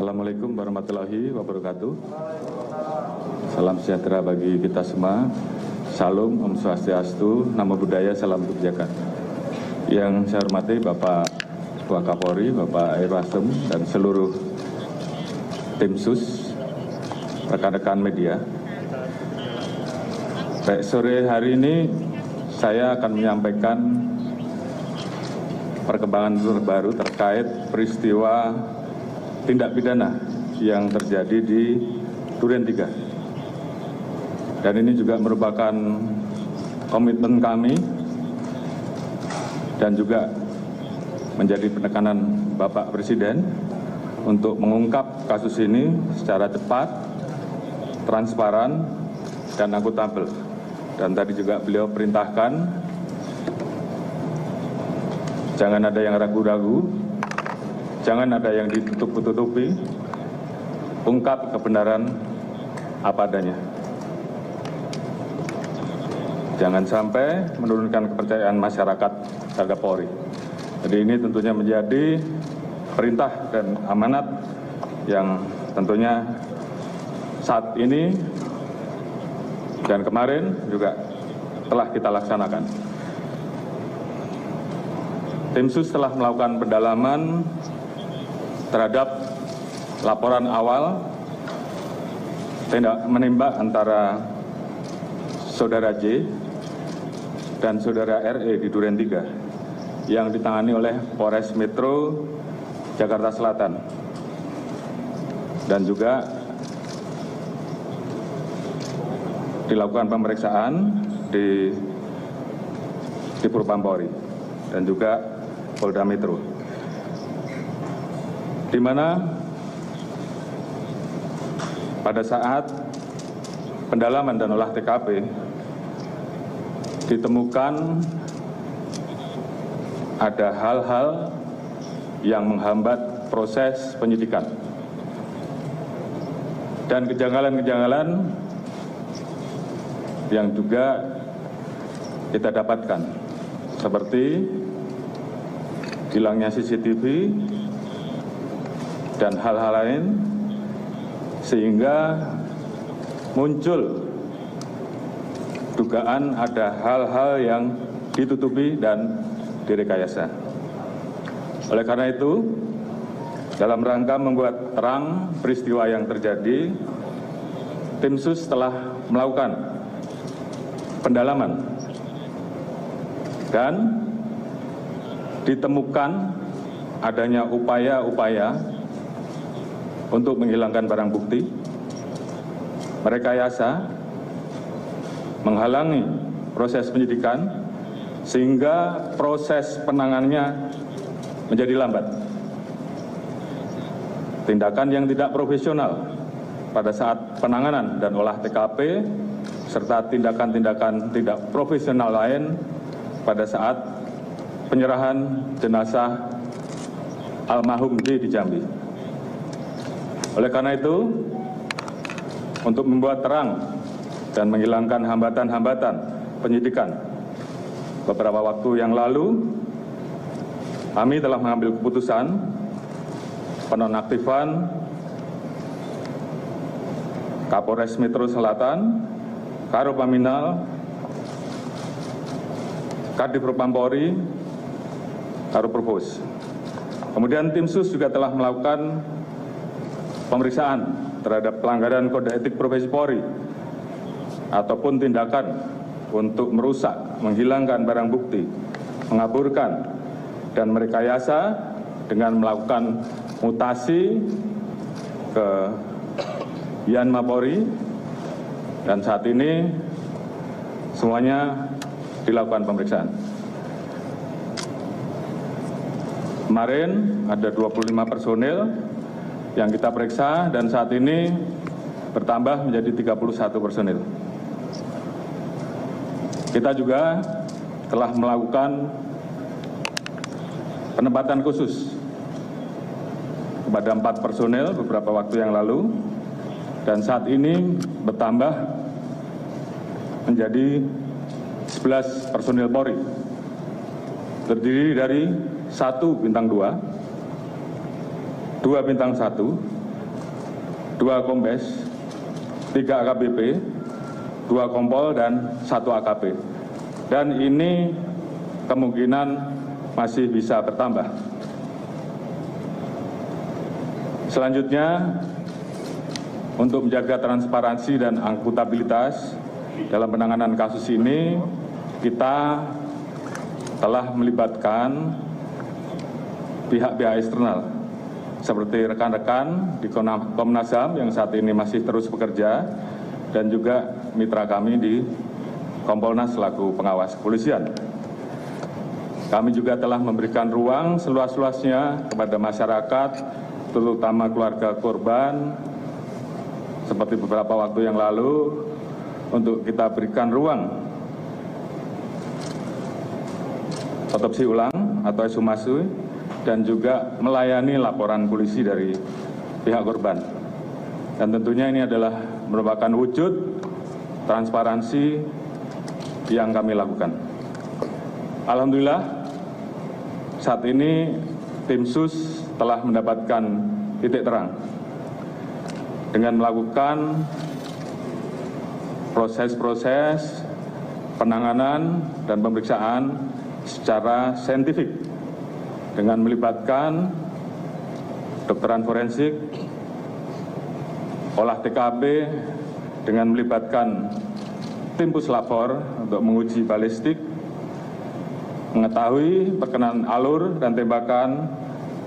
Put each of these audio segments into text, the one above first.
Assalamualaikum warahmatullahi wabarakatuh. Salam sejahtera bagi kita semua. Salam, Om Swastiastu, Namo Buddhaya, Salam Kebijakan. Yang saya hormati Bapak Wakapolri, Bapak Irwasem, dan seluruh tim sus, rekan-rekan media. Baik, sore hari ini saya akan menyampaikan perkembangan terbaru terkait peristiwa tindak pidana yang terjadi di Duren 3. Dan ini juga merupakan komitmen kami dan juga menjadi penekanan Bapak Presiden untuk mengungkap kasus ini secara cepat, transparan, dan akuntabel. Dan tadi juga beliau perintahkan jangan ada yang ragu-ragu, jangan ada yang ditutup-tutupi, ungkap kebenaran apa adanya. Jangan sampai menurunkan kepercayaan masyarakat terhadap Polri. Jadi ini tentunya menjadi perintah dan amanat yang tentunya saat ini dan kemarin juga telah kita laksanakan. Tim sus telah melakukan pendalaman terhadap laporan awal tindak menembak antara Saudara J dan Saudara RE di Duren 3 yang ditangani oleh Polres Metro Jakarta Selatan dan juga dilakukan pemeriksaan di Propampori dan juga Polda Metro, di mana pada saat pendalaman dan olah TKP ditemukan ada hal-hal yang menghambat proses penyidikan dan kejanggalan-kejanggalan yang juga kita dapatkan seperti hilangnya CCTV dan hal-hal lain sehingga muncul dugaan ada hal-hal yang ditutupi dan direkayasa. Oleh karena itu, dalam rangka membuat terang peristiwa yang terjadi, tim sus telah melakukan pendalaman dan ditemukan adanya upaya-upaya untuk menghilangkan barang bukti, merekayasa, menghalangi proses penyidikan, sehingga proses penanganannya menjadi lambat. Tindakan yang tidak profesional pada saat penanganan dan olah TKP, serta tindakan-tindakan tidak profesional lain pada saat penyerahan jenazah almarhum J di Jambi. Oleh karena itu, untuk membuat terang dan menghilangkan hambatan-hambatan penyidikan, beberapa waktu yang lalu kami telah mengambil keputusan penonaktifan Kapolres Metro Selatan, Karopaminal, Kadif Propampori, Karoprovos. Kemudian tim sus juga telah melakukan pemeriksaan terhadap pelanggaran kode etik profesi Polri ataupun tindakan untuk merusak, menghilangkan barang bukti, mengaburkan, dan merekayasa dengan melakukan mutasi ke Yanma Polri, dan saat ini semuanya dilakukan pemeriksaan. Kemarin ada 25 personil yang kita periksa dan saat ini bertambah menjadi 31 personil. Kita juga telah melakukan penempatan khusus kepada 4 personil beberapa waktu yang lalu dan saat ini bertambah menjadi 11 personil Polri, terdiri dari 1 bintang 2, 2 bintang 1, 2 kombes, 3 AKBP, 2 kompol, dan 1 AKP. Dan ini kemungkinan masih bisa bertambah. Selanjutnya, untuk menjaga transparansi dan akuntabilitas dalam penanganan kasus ini, kita telah melibatkan pihak-pihak eksternal seperti rekan-rekan di Komnas HAM yang saat ini masih terus bekerja, dan juga mitra kami di Kompolnas selaku pengawas kepolisian. Kami juga telah memberikan ruang seluas-luasnya kepada masyarakat, terutama keluarga korban, seperti beberapa waktu yang lalu, untuk kita berikan ruang otopsi ulang atau ekshumasi, dan juga melayani laporan polisi dari pihak korban. Dan tentunya ini adalah merupakan wujud transparansi yang kami lakukan. Alhamdulillah, saat ini tim SUS telah mendapatkan titik terang dengan melakukan proses-proses penanganan dan pemeriksaan secara saintifik dengan melibatkan kedokteran forensik, olah TKP, dengan melibatkan tim puslapor untuk menguji balistik, mengetahui perkenaan alur dan tembakan,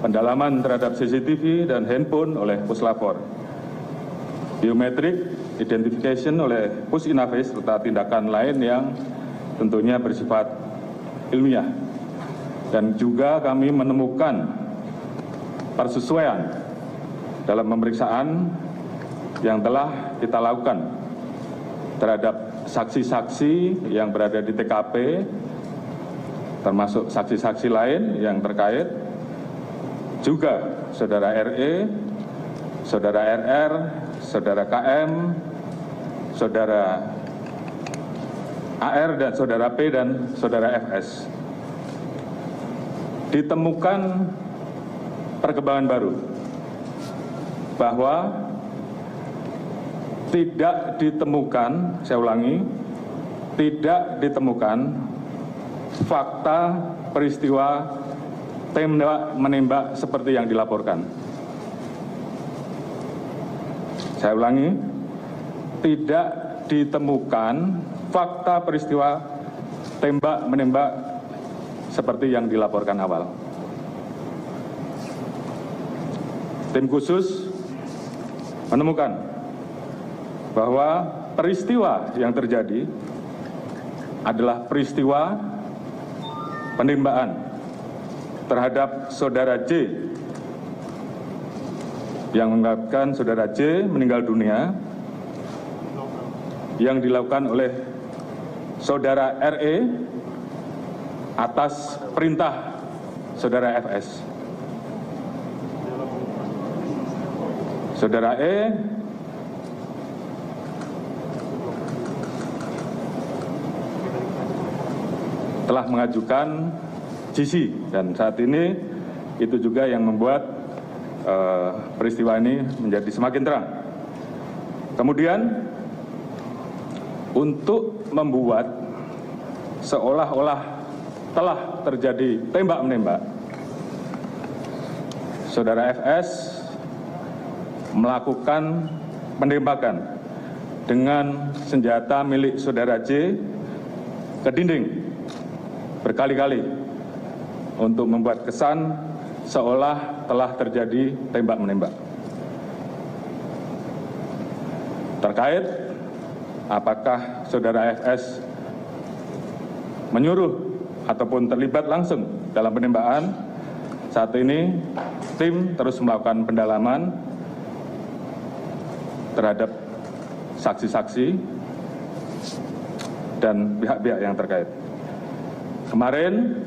pendalaman terhadap CCTV dan handphone oleh puslapor, biometrik identification oleh Pusinafis, serta tindakan lain yang tentunya bersifat ilmiah. Dan juga kami menemukan persesuaian dalam pemeriksaan yang telah kita lakukan terhadap saksi-saksi yang berada di TKP, termasuk saksi-saksi lain yang terkait, juga saudara RE, saudara RR, saudara KM, saudara AR, dan saudara P, dan saudara FS. Ditemukan perkembangan baru bahwa tidak ditemukan, saya ulangi, tidak ditemukan fakta peristiwa tembak menembak seperti yang dilaporkan. Saya ulangi, tidak ditemukan fakta peristiwa tembak menembak seperti yang dilaporkan awal. Tim khusus menemukan bahwa peristiwa yang terjadi adalah peristiwa penembakan terhadap saudara J, yang mengakibatkan saudara J meninggal dunia, yang dilakukan oleh saudara RE atas perintah saudara FS. Saudara E telah mengajukan GC, dan saat ini itu juga yang membuat peristiwa ini menjadi semakin terang. Kemudian untuk membuat seolah-olah telah terjadi tembak-menembak, saudara FS melakukan penembakan dengan senjata milik saudara J ke dinding berkali-kali untuk membuat kesan seolah telah terjadi tembak-menembak. Terkait apakah saudara FS menyuruh ataupun terlibat langsung dalam penembakan, saat ini tim terus melakukan pendalaman terhadap saksi-saksi dan pihak-pihak yang terkait. Kemarin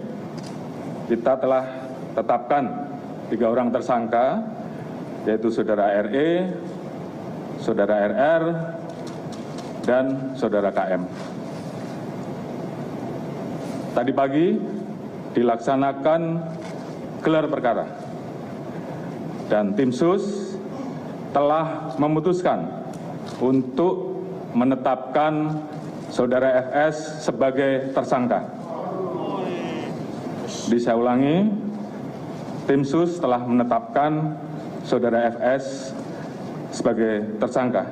kita telah tetapkan 3 orang tersangka, yaitu saudara RE, saudara RR, dan saudara KM. Tadi pagi dilaksanakan gelar perkara, dan tim SUS telah memutuskan untuk menetapkan Saudara FS sebagai tersangka. Bisa ulangi, tim SUS telah menetapkan Saudara FS sebagai tersangka.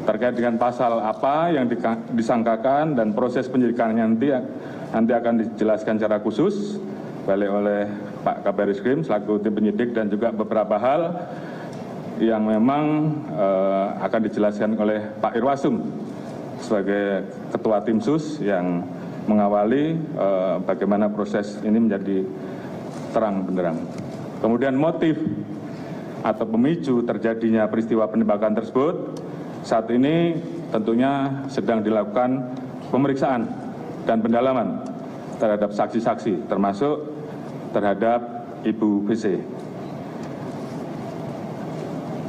Terkait dengan pasal apa yang disangkakan dan proses penyidikannya nanti akan dijelaskan secara khusus balik oleh Pak Kabar Eskrim selaku tim penyidik, dan juga beberapa hal yang memang akan dijelaskan oleh Pak Irwasum sebagai Ketua Tim SUS yang mengawali bagaimana proses ini menjadi terang benderang. Kemudian motif atau pemicu terjadinya peristiwa penembakan tersebut saat ini tentunya sedang dilakukan pemeriksaan dan pendalaman terhadap saksi-saksi, termasuk terhadap Ibu BC.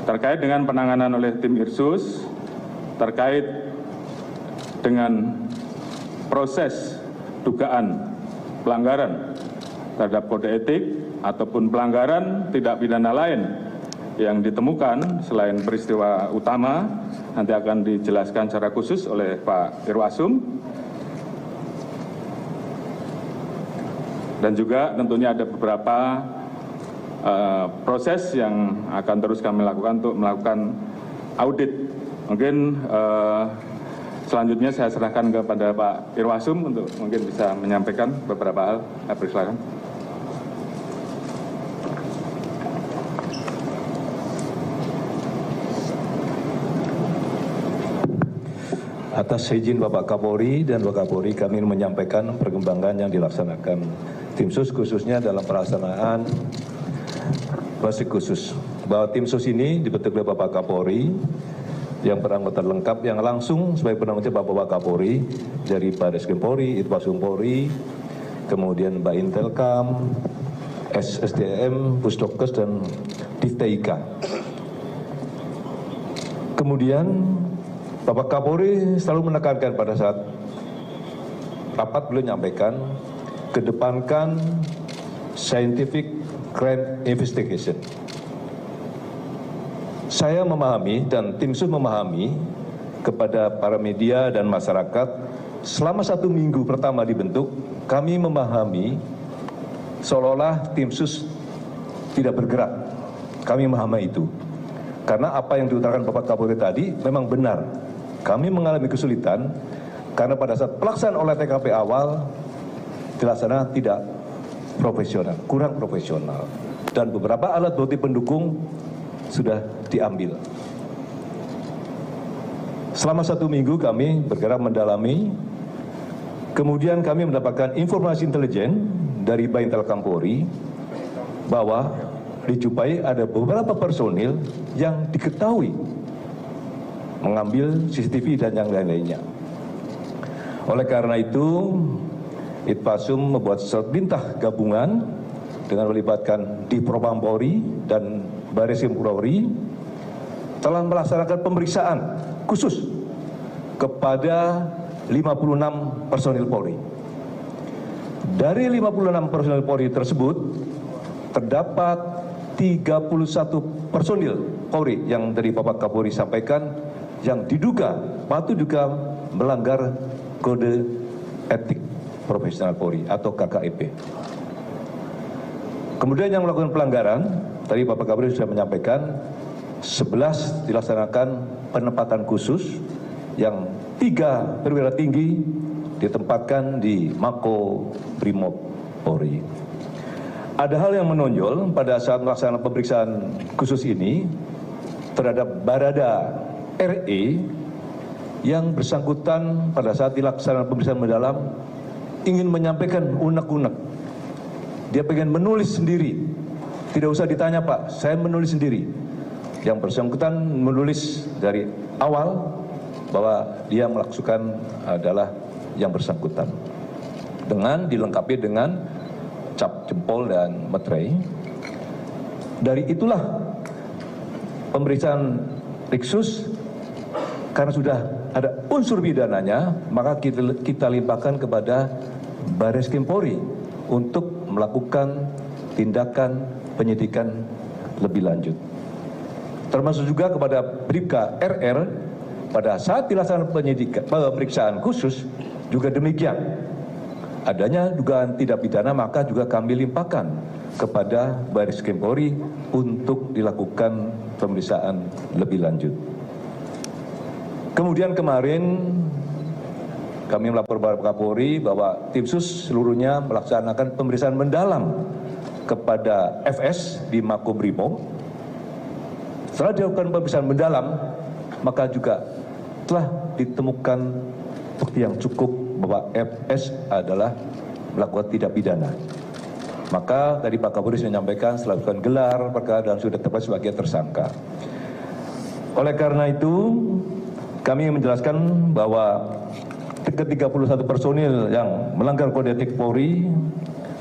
Terkait dengan penanganan oleh tim Irsus, terkait dengan proses dugaan pelanggaran terhadap kode etik ataupun pelanggaran tindak pidana lain yang ditemukan selain peristiwa utama, nanti akan dijelaskan secara khusus oleh Pak Irwasum. Dan juga tentunya ada beberapa proses yang akan terus kami lakukan untuk melakukan audit. Mungkin selanjutnya saya serahkan kepada Pak Irwasum untuk mungkin bisa menyampaikan beberapa hal. Saya persilakan. Atas izin Bapak Kapolri dan Bapak Kapolri, kami menyampaikan perkembangan yang dilaksanakan Tim SUS khususnya dalam pelaksanaan Basik khusus. Bahwa Tim SUS ini dibentuk oleh Bapak Kapolri yang beranggota lengkap yang langsung sebagai penanggung jawab Bapak Kapolri dari Bareskrim Polri, Itwasum Polri, kemudian Mbak Intelkam, SSDM, Pusdokes, dan Divtk. Kemudian Bapak Kapolri selalu menekankan pada saat rapat beliau menyampaikan, kedepankan scientific crime investigation. Saya memahami dan tim SUS memahami kepada para media dan masyarakat, selama 1 minggu pertama dibentuk, kami memahami seolah-olah tim SUS tidak bergerak. Kami memahami itu. Karena apa yang diutarakan Bapak Kapolri tadi memang benar. Kami mengalami kesulitan karena pada saat pelaksanaan olah TKP awal dilaksanakan tidak profesional, kurang profesional. Dan beberapa alat bukti pendukung sudah diambil. Selama 1 minggu kami bergerak mendalami, kemudian kami mendapatkan informasi intelijen dari Baintelkam Polri bahwa dijumpai ada beberapa personil yang diketahui mengambil CCTV dan yang lain-lainnya. Oleh karena itu, Itpasum membuat perintah gabungan dengan melibatkan Divpropam Polri dan Bareskrim Polri telah melaksanakan pemeriksaan khusus kepada 56 personil Polri. Dari 56 personil Polri tersebut terdapat 31 personil Polri yang dari Bapak Kapolri sampaikan yang diduga patut juga melanggar kode etik profesional Polri atau KKEP. Kemudian yang melakukan pelanggaran, tadi Bapak Kapolri sudah menyampaikan 11 dilaksanakan penempatan khusus, yang 3 perwira tinggi ditempatkan di Mako Brimob Polri. Ada hal yang menonjol pada saat melaksanakan pemeriksaan khusus ini terhadap Barada RE yang bersangkutan pada saat dilaksanakan pemeriksaan mendalam ingin menyampaikan unek-unek. Dia pengen menulis sendiri. Tidak usah ditanya, Pak, saya menulis sendiri. Yang bersangkutan menulis dari awal bahwa dia melakukan adalah yang bersangkutan. Dengan dilengkapi dengan cap jempol dan materai. Dari itulah pemeriksaan Riksus, karena sudah ada unsur pidananya, maka kita limpahkan kepada Bareskrim Polri untuk melakukan tindakan penyidikan lebih lanjut. termasuk juga kepada Bribka RR pada saat dilaksanakan pemeriksaan khusus juga demikian. Adanya dugaan tindak pidana maka juga kami limpahkan kepada Baris Krim Polri untuk dilakukan pemeriksaan lebih lanjut. Kemudian kemarin kami melapor kepada Kapolri bahwa tim sus seluruhnya melaksanakan pemeriksaan mendalam kepada FS di Makobrimob. Setelah dilakukan pemeriksaan mendalam, maka juga telah ditemukan bukti yang cukup bahwa FS adalah melakukan tindak pidana. Maka tadi Pak Kapolri menyampaikan setelah dilakukan gelar perkara dan sudah tetapkan sebagai tersangka. Oleh karena itu, kami menjelaskan bahwa ke-31 personil yang melanggar kode etik Polri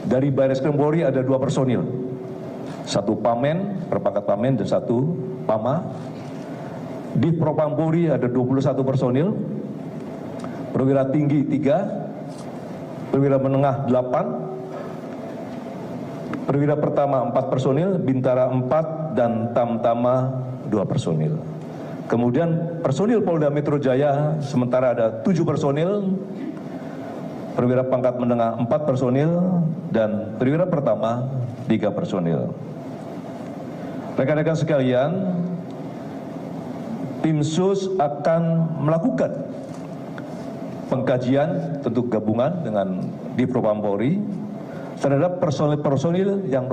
dari Baris Krim Polri ada 2 personil, 1 Pamen, berpangkat Pamen, dan 1 Pama. Di Propam Polri ada 21 personil, perwira tinggi 3, perwira menengah 8, perwira pertama 4 personil, bintara 4, dan tamtama 2 personil. Kemudian personil Polda Metro Jaya sementara ada 7 personil, perwira pangkat menengah 4 personil, dan perwira pertama 3 personil. Rekan-rekan sekalian, tim sus akan melakukan pengkajian tentu gabungan dengan di Propam Polri terhadap personil-personil yang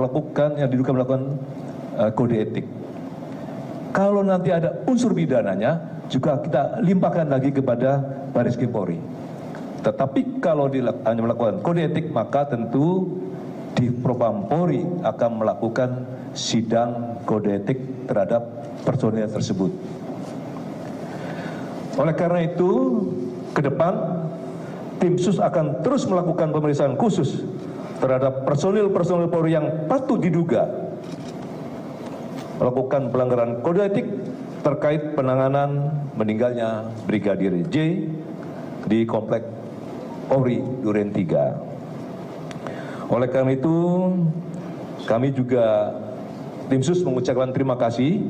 diduga melakukan kode etik. Kalau nanti ada unsur pidananya, juga kita limpahkan lagi kepada Baris Krim Polri. Tetapi kalau hanya melakukan kode etik, maka tentu di Propam Polri akan melakukan sidang kode etik terhadap personil tersebut. Oleh karena itu, ke depan tim sus akan terus melakukan pemeriksaan khusus terhadap personil-personil Polri yang patut diduga melakukan pelanggaran kode etik terkait penanganan meninggalnya Brigadir J di Komplek Polri Duren 3. Oleh karena itu, kami juga tim sus mengucapkan terima kasih.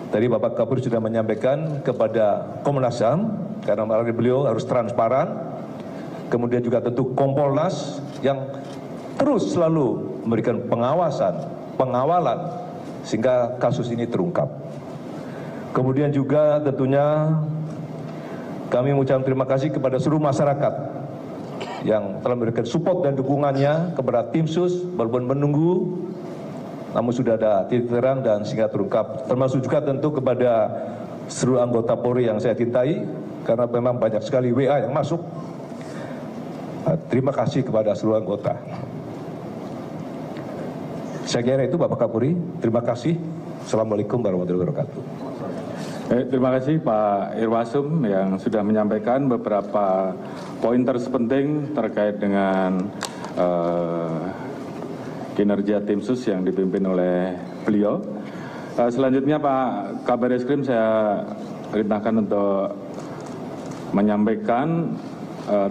Tadi Bapak Kapolri sudah menyampaikan kepada Komnas HAM, karena beliau harus transparan. Kemudian juga tentu Kompolnas yang terus selalu memberikan pengawalan, sehingga kasus ini terungkap. Kemudian juga tentunya kami mengucapkan terima kasih kepada seluruh masyarakat yang telah memberikan support dan dukungannya kepada tim sus, walaupun menunggu, namun sudah ada titik terang dan sehingga terungkap. Termasuk juga tentu kepada seluruh anggota Polri yang saya cintai, karena memang banyak sekali WA yang masuk. Terima kasih kepada seluruh anggota. Saya kira itu Bapak Kapolri. Terima kasih. Assalamualaikum warahmatullahi wabarakatuh. Terima kasih Pak Irwasum yang sudah menyampaikan beberapa pointers penting terkait dengan kinerja tim sus yang dipimpin oleh beliau. Selanjutnya Pak Kabar Eskrim saya perintahkan untuk menyampaikan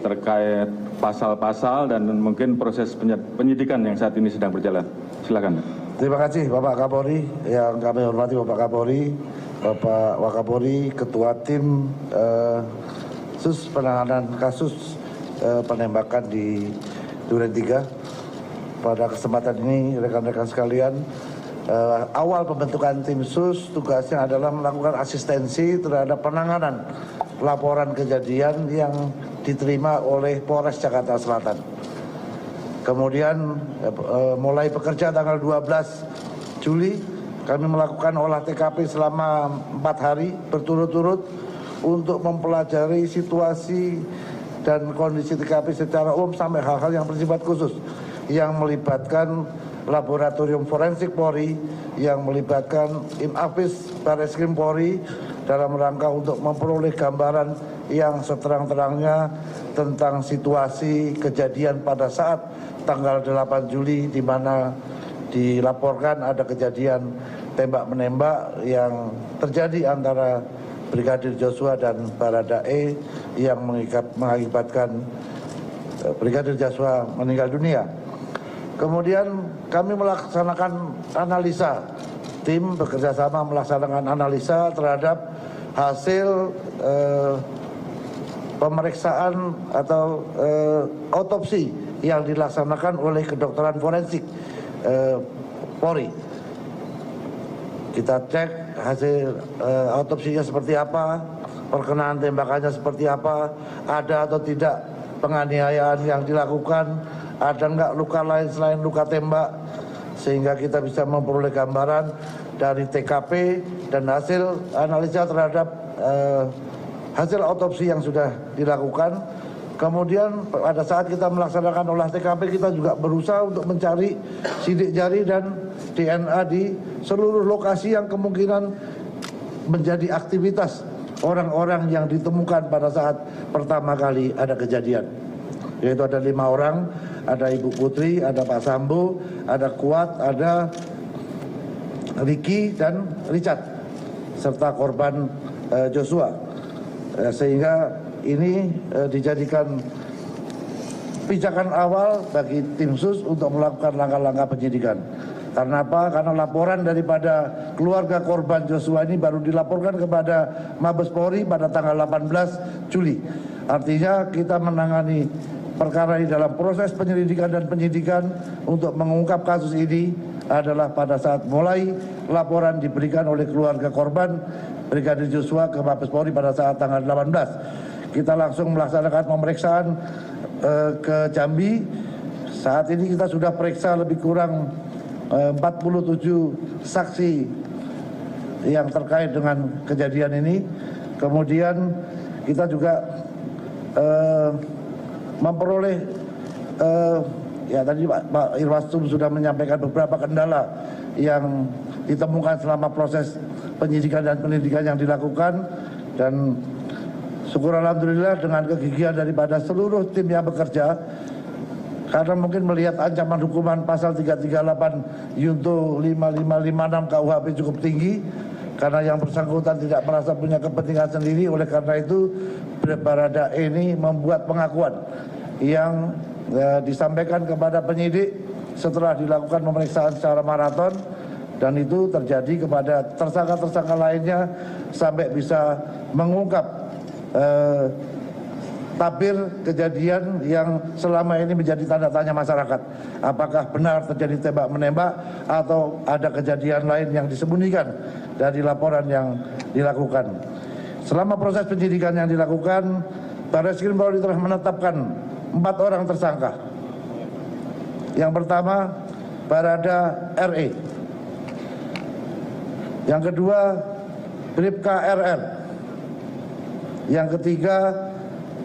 terkait pasal-pasal dan mungkin proses penyidikan yang saat ini sedang berjalan. Silakan. Terima kasih Bapak Kapolri, yang kami hormati Bapak Kapolri, Bapak Wakapolri, Ketua Tim Sus Penanganan Kasus Penembakan di Duren 3. Pada kesempatan ini rekan-rekan sekalian, awal pembentukan tim sus tugasnya adalah melakukan asistensi terhadap penanganan laporan kejadian yang diterima oleh Polres Jakarta Selatan. Kemudian mulai bekerja tanggal 12 Juli kami melakukan olah TKP selama 4 hari berturut-turut untuk mempelajari situasi dan kondisi TKP secara umum sampai hal-hal yang bersifat khusus yang melibatkan laboratorium forensik Polri, yang melibatkan Im-Afis Bareskrim Polri dalam rangka untuk memperoleh gambaran yang seterang-terangnya tentang situasi kejadian pada saat tanggal 8 Juli di mana dilaporkan ada kejadian tembak-menembak yang terjadi antara Brigadir Joshua dan Baradae yang mengakibatkan Brigadir Joshua meninggal dunia. Kemudian kami melaksanakan analisa tim bekerja sama melaksanakan analisa terhadap hasil pemeriksaan atau otopsi yang dilaksanakan oleh kedokteran forensik Polri. Kita cek hasil otopsinya seperti apa, perkenaan tembakannya seperti apa, ada atau tidak penganiayaan yang dilakukan, ada enggak luka lain selain luka tembak, sehingga kita bisa memperoleh gambaran dari TKP dan hasil analisa terhadap hasil otopsi yang sudah dilakukan. Kemudian pada saat kita melaksanakan olah TKP, kita juga berusaha untuk mencari sidik jari dan DNA di seluruh lokasi yang kemungkinan menjadi aktivitas orang-orang yang ditemukan pada saat pertama kali ada kejadian. Yaitu ada 5 orang, ada Ibu Putri, ada Pak Sambo, ada Kuat, ada Ricky dan Richard, serta korban Joshua. Sehingga ini dijadikan pijakan awal bagi tim sus untuk melakukan langkah-langkah penyidikan. Karena apa? Karena laporan daripada keluarga korban Joshua ini baru dilaporkan kepada Mabes Polri pada tanggal 18 Juli. Artinya kita menangani perkara ini dalam proses penyelidikan dan penyidikan untuk mengungkap kasus ini adalah pada saat mulai laporan diberikan oleh keluarga korban Brigadir Joshua ke Mabes Polri pada saat tanggal 18. Kita langsung melaksanakan pemeriksaan ke Jambi. Saat ini kita sudah periksa lebih kurang 47 saksi yang terkait dengan kejadian ini. Kemudian kita juga memperoleh ya tadi Pak Irwasum sudah menyampaikan beberapa kendala yang ditemukan selama proses penyidikan dan penyelidikan yang dilakukan, dan syukur alhamdulillah dengan kegigihan daripada seluruh tim yang bekerja, karena mungkin melihat ancaman hukuman pasal 338 Yunto 5556 KUHP cukup tinggi, karena yang bersangkutan tidak merasa punya kepentingan sendiri. Oleh karena itu Baradae ini membuat pengakuan yang disampaikan kepada penyidik setelah dilakukan pemeriksaan secara maraton, dan itu terjadi kepada tersangka-tersangka lainnya sampai bisa mengungkap tabir kejadian yang selama ini menjadi tanda tanya masyarakat. Apakah benar terjadi tembak-menembak atau ada kejadian lain yang disembunyikan dari laporan yang dilakukan. Selama proses penyidikan yang dilakukan, Barreskrim Polri telah menetapkan 4 orang tersangka. Yang pertama, Barada RE. Yang kedua, Bribka RR. Yang ketiga,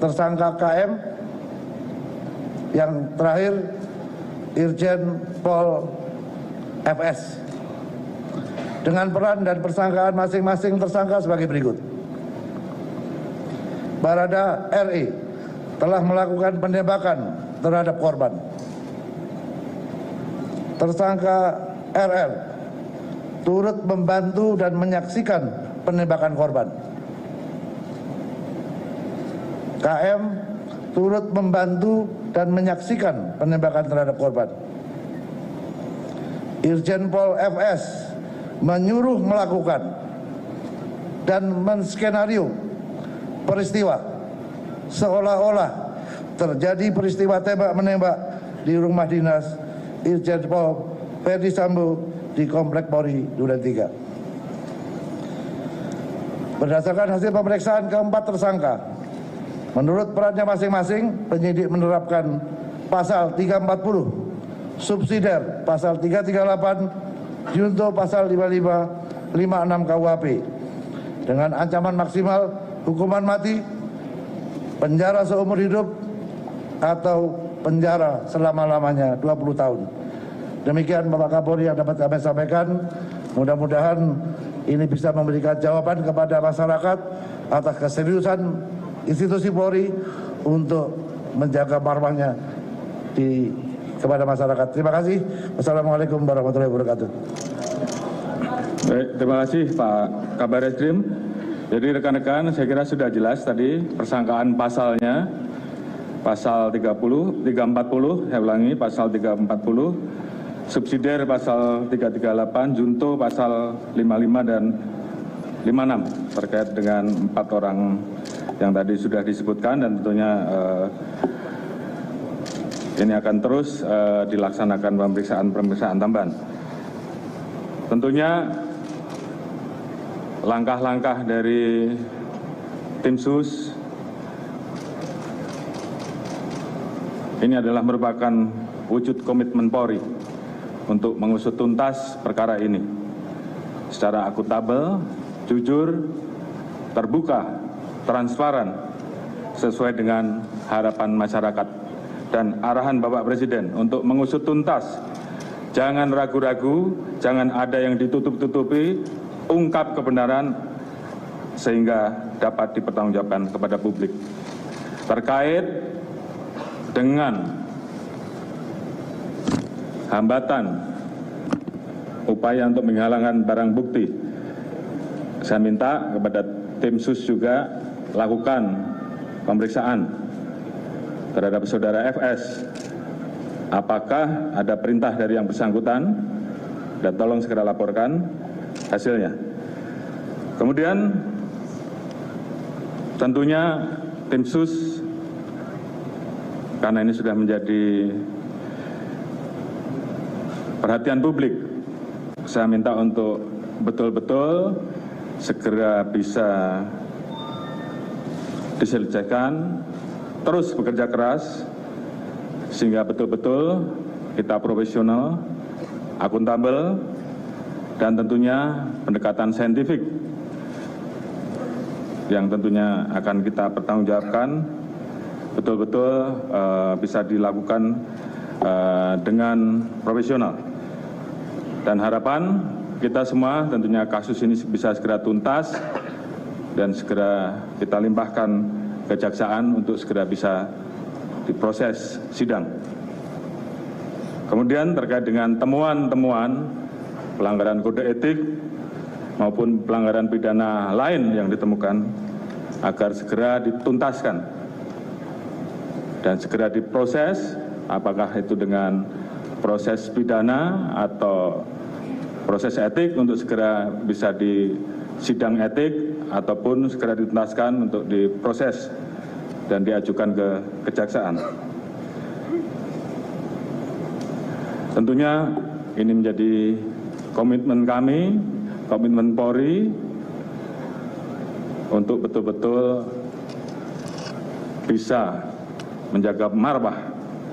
tersangka KM. Yang terakhir, Irjen Pol FS. Dengan peran dan persangkaan masing-masing tersangka sebagai berikut. Barada RE telah melakukan penembakan terhadap korban. Tersangka RR turut membantu dan menyaksikan penembakan korban. KM turut membantu dan menyaksikan penembakan terhadap korban. Irjen Pol FS menyuruh melakukan dan menskenario peristiwa seolah-olah terjadi peristiwa tembak-menembak di rumah dinas Irjen Pol Verdi Sambo di Komplek Polri Duren 3. Berdasarkan hasil pemeriksaan keempat tersangka, menurut perannya masing-masing, penyidik menerapkan pasal 340, subsidiar pasal 338, junto pasal 55, 56 KUHP dengan ancaman maksimal hukuman mati, penjara seumur hidup, atau penjara selama-lamanya 20 tahun. Demikian Bapak Kapolri yang dapat kami sampaikan. Mudah-mudahan ini bisa memberikan jawaban kepada masyarakat atas keseriusan institusi Polri untuk menjaga marwahnya kepada masyarakat. Terima kasih. Wassalamualaikum warahmatullahi wabarakatuh. Baik, terima kasih Pak Kabar Eskrim. Jadi rekan-rekan, saya kira sudah jelas tadi persangkaan pasalnya. Pasal 340, saya ulangi, pasal 340 subsidiar pasal 338, junto pasal 55 dan 56 terkait dengan 4 orang yang tadi sudah disebutkan, dan tentunya ini akan terus dilaksanakan pemeriksaan tambahan. Tentunya langkah-langkah dari tim sus ini adalah merupakan wujud komitmen Polri untuk mengusut tuntas perkara ini secara akuntabel, jujur, terbuka, transparan, sesuai dengan harapan masyarakat dan arahan Bapak Presiden untuk mengusut tuntas. Jangan ragu-ragu, jangan ada yang ditutup-tutupi, ungkap kebenaran sehingga dapat dipertanggungjawabkan kepada publik. Terkait dengan hambatan upaya untuk menghilangkan barang bukti, saya minta kepada tim sus juga lakukan pemeriksaan terhadap saudara FS. Apakah ada perintah dari yang bersangkutan, dan tolong segera laporkan hasilnya. Kemudian tentunya tim sus, karena ini sudah menjadi perhatian publik, saya minta untuk betul-betul segera bisa diselesaikan, terus bekerja keras, sehingga betul-betul kita profesional, akuntabel, dan tentunya pendekatan saintifik yang tentunya akan kita pertanggungjawabkan betul-betul bisa dilakukan dengan profesional. Dan harapan kita semua tentunya kasus ini bisa segera tuntas dan segera kita limpahkan kejaksaan untuk segera bisa diproses sidang. Kemudian terkait dengan temuan-temuan pelanggaran kode etik maupun pelanggaran pidana lain yang ditemukan, agar segera dituntaskan dan segera diproses, apakah itu dengan proses pidana atau proses etik untuk segera bisa di sidang etik, ataupun segera dituntaskan untuk diproses dan diajukan ke kejaksaan. Tentunya ini menjadi komitmen kami, komitmen Polri untuk betul-betul bisa menjaga marwah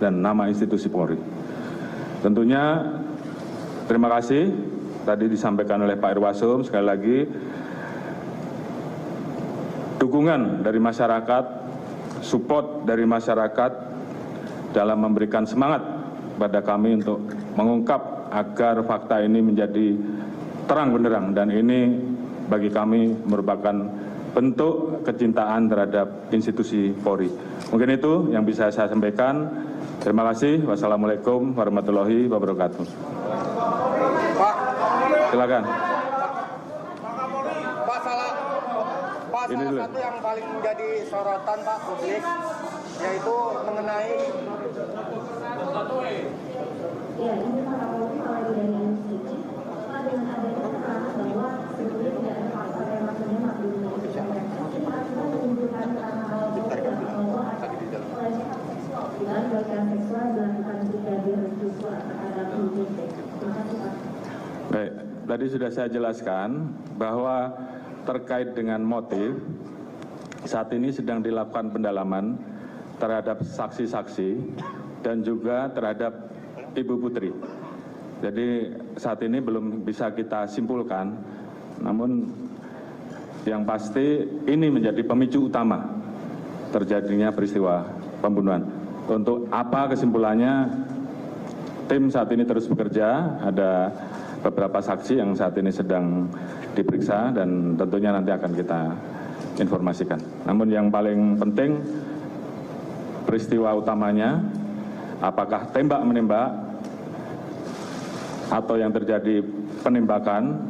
dan nama institusi Polri. Tentunya terima kasih tadi disampaikan oleh Pak Irwasum, sekali lagi dukungan dari masyarakat, support dari masyarakat dalam memberikan semangat pada kami untuk mengungkap agar fakta ini menjadi terang benderang, dan ini bagi kami merupakan bentuk kecintaan terhadap institusi Polri. Mungkin itu yang bisa saya sampaikan. Terima kasih. Wassalamualaikum warahmatullahi wabarakatuh. Pak, silakan. Pak, salah satu yang paling menjadi sorotan Pak publik, yaitu mengenai Baik, tadi sudah saya jelaskan bahwa terkait dengan motif, saat ini sedang dilakukan pendalaman terhadap saksi-saksi dan juga terhadap Ibu Putri. Jadi saat ini belum bisa kita simpulkan, namun yang pasti ini menjadi pemicu utama terjadinya peristiwa pembunuhan. Untuk apa kesimpulannya, tim saat ini terus bekerja, ada beberapa saksi yang saat ini sedang diperiksa dan tentunya nanti akan kita informasikan. Namun yang paling penting peristiwa utamanya, apakah tembak-menembak atau yang terjadi penembakan,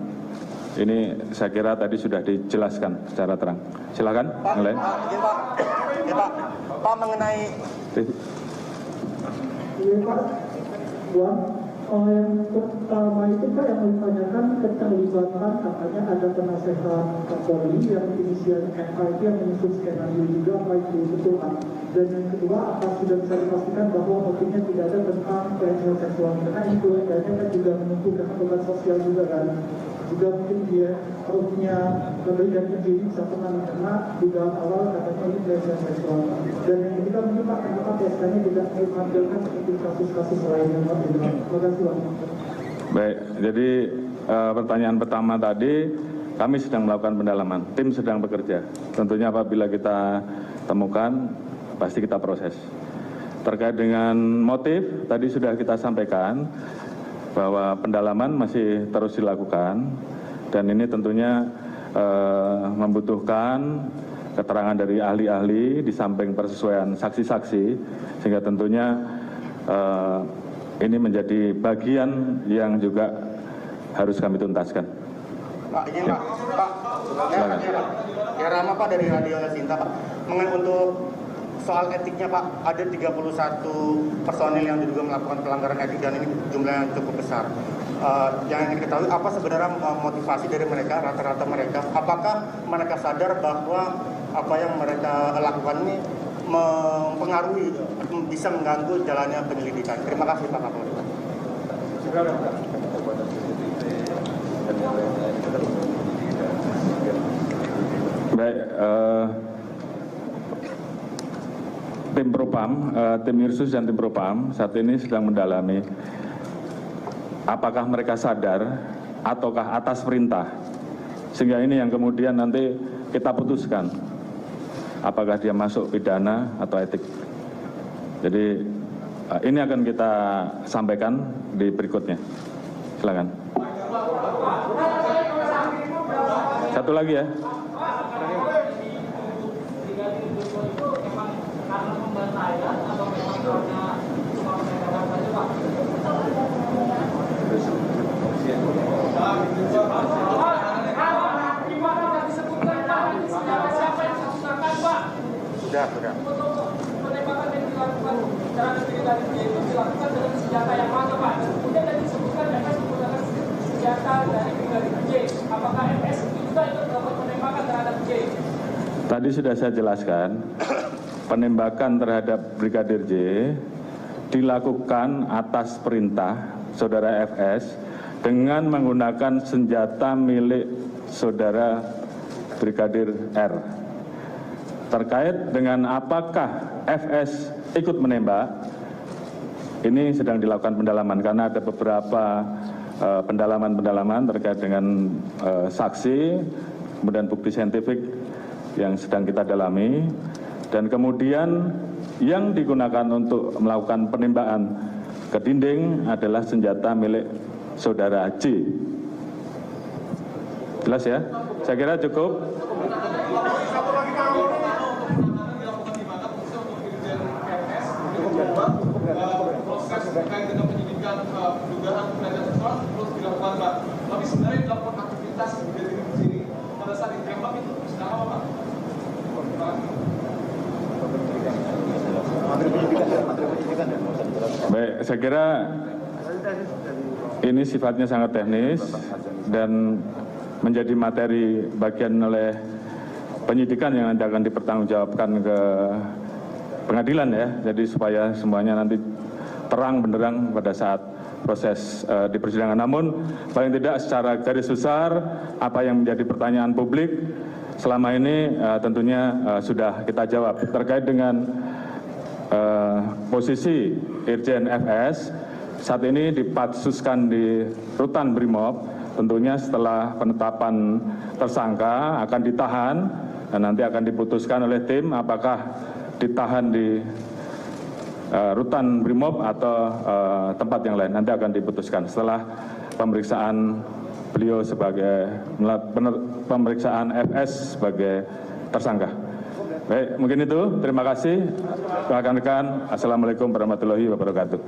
ini saya kira tadi sudah dijelaskan secara terang. Silakan. Pak mengenai Yang pertama itu Pak yang ditanyakan keterlibatan katanya ada penasehat Kapolri yang inisial MA itu yang menyusun skenario juga apa itu betul Pak. Dan yang kedua apa sudah bisa dipastikan bahwa motifnya tidak ada tentang pelecehan seksual karena itu kayaknya kan juga menentukan beban sosial juga kan. Juga mungkin dia perutnya lebih dan sendiri bisa pernah kena dugaan awal katanya ini pelecehan seksual. Dan yang ketiga mungkin Pak kenapa PSK-nya tidak menampilkan seperti kasus-kasus lainnya Pak. Terima kasih Pak. Baik, jadi pertanyaan pertama tadi kami sedang melakukan pendalaman, tim sedang bekerja. Tentunya apabila kita temukan pasti kita proses. Terkait dengan motif tadi sudah kita sampaikan bahwa pendalaman masih terus dilakukan dan ini tentunya membutuhkan keterangan dari ahli-ahli di samping persesuaian saksi-saksi sehingga tentunya ini menjadi bagian yang juga harus kami tuntaskan. Pak, izin Pak. Ya Rama Pak dari Radio Sinta Pak. Mengenai untuk soal etiknya Pak, ada 31 personil yang diduga melakukan pelanggaran etik dan ini jumlahnya cukup besar. Yang ingin diketahui apa sebenarnya motivasi dari mereka, rata-rata mereka, apakah mereka sadar bahwa apa yang mereka lakukan ini mempengaruhi, bisa mengganggu jalannya penyelidikan. Terima kasih Pak Kapolri. Baik, tim Propam, tim Irsus dan tim Propam saat ini sedang mendalami apakah mereka sadar ataukah atas perintah, sehingga ini yang kemudian nanti kita putuskan apakah dia masuk pidana atau etik. Jadi ini akan kita sampaikan di berikutnya. Silakan. Satu lagi ya. Sudah. Penembakan yang dilakukan terhadap brigadir J itu dilakukan dengan senjata yang mana Pak? Kemudian tadi disebutkan FS menggunakan senjata dari brigadir J. Apakah FS juga ikut melakukan penembakan terhadap J? Tadi sudah saya jelaskan, penembakan terhadap Brigadir J dilakukan atas perintah Saudara FS dengan menggunakan senjata milik Saudara Brigadir R. Terkait dengan apakah FS ikut menembak, ini sedang dilakukan pendalaman karena ada beberapa pendalaman-pendalaman terkait dengan saksi, kemudian bukti saintifik yang sedang kita dalami, dan kemudian yang digunakan untuk melakukan penembakan ke dinding adalah senjata milik Saudara J. Jelas ya? Saya kira cukup. Proses terkait dengan penyidikan dugaan pelecehan seksual terus dilakukan Pak. Tapi sebenarnya dilakukan aktivitas di sini pada saat ditembak itu sedang apa Pak? Baik, saya kira ini sifatnya sangat teknis dan menjadi materi bagian oleh penyidikan yang nanti akan dipertanggungjawabkan ke pengadilan ya. Jadi supaya semuanya nanti terang benderang pada saat proses di persidangan. Namun paling tidak secara garis besar apa yang menjadi pertanyaan publik selama ini tentunya sudah kita jawab. Terkait dengan posisi Irjen FS saat ini dipatsuskan di Rutan Brimob. Tentunya setelah penetapan tersangka akan ditahan dan nanti akan diputuskan oleh tim apakah ditahan di Rutan Brimob atau tempat yang lain. Nanti akan diputuskan setelah pemeriksaan beliau sebagai pemeriksaan FS sebagai tersangka. Baik, mungkin itu. Terima kasih rekan-rekan. Assalamualaikum warahmatullahi wabarakatuh.